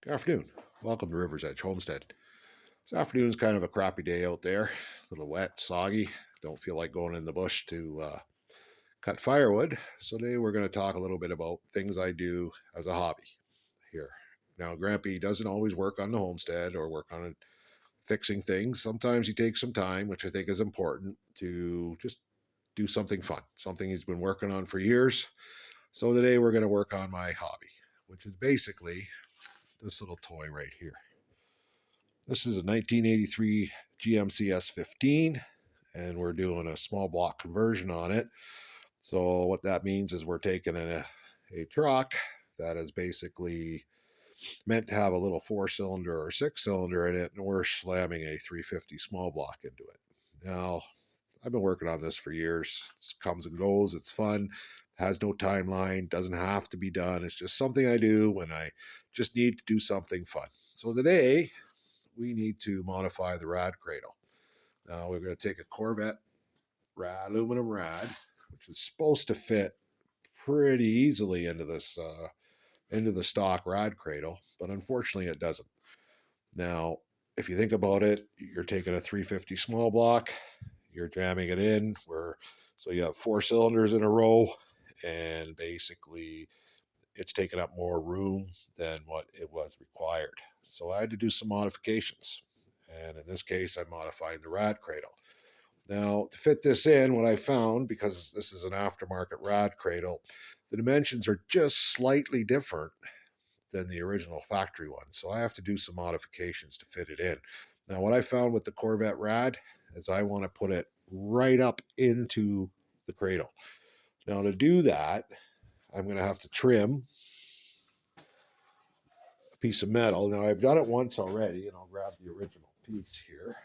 Good afternoon. Welcome to River's Edge Homestead. This afternoon is kind of a crappy day out there. A little wet, soggy. Don't feel like going in the bush to cut firewood. So today we're going to talk a little bit about things I do as a hobby here. Now, Grampy doesn't always work on the homestead or work on fixing things. Sometimes he takes some time, which I think is important, to just do something fun, something he's been working on for years. So today we're going to work on my hobby, which is basically this little toy right here. This is a 1983 GMC S15, and we're doing a small block conversion on it. So what that means is we're taking a truck that is basically meant to have a little 4-cylinder or 6-cylinder in it, and we're slamming a 350 small block into it. Now, I've been working on this for years. It comes and goes. It's fun. Has no timeline. Doesn't have to be done. It's just something I do when I just need to do something fun. So today we need to modify the rad cradle. Now we're going to take a Corvette aluminum rad, which is supposed to fit pretty easily into the stock rad cradle, but unfortunately it doesn't. Now, if you think about it, you're taking a 350 small block, you're jamming it in so you have 4 cylinders in a row, and basically it's taking up more room than what it was required. So I had to do some modifications. And in this case, I modified the rad cradle. Now, to fit this in, what I found, because this is an aftermarket rad cradle, the dimensions are just slightly different than the original factory one. So I have to do some modifications to fit it in. Now, what I found with the Corvette rad is I want to put it right up into the cradle. Now, to do that, I'm going to have to trim a piece of metal. Now, I've done it once already, and I'll grab the original piece here.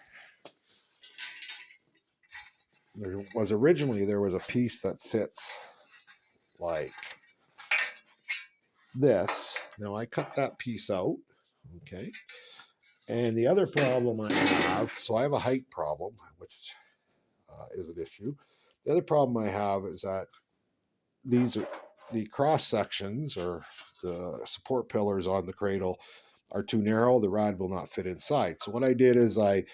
There was a piece that sits like this. Now I cut that piece out, okay. And the other problem I have, so I have a height problem, which is an issue. The other problem I have is that these are the cross sections or the support pillars on the cradle are too narrow. The rod will not fit inside. So what I did is I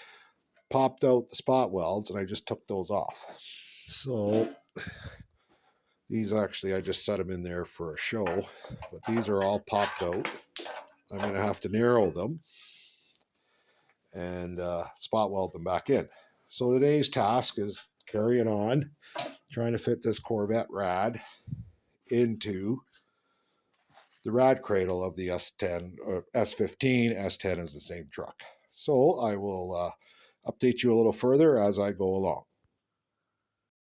popped out the spot welds and I just took those off. So these actually, I just set them in there for a show, but these are all popped out. I'm going to have to narrow them and spot weld them back in. So today's task is carrying on, trying to fit this Corvette rad into the rad cradle of the S10 or S15. S10 is the same truck. So I will update you a little further as I go along.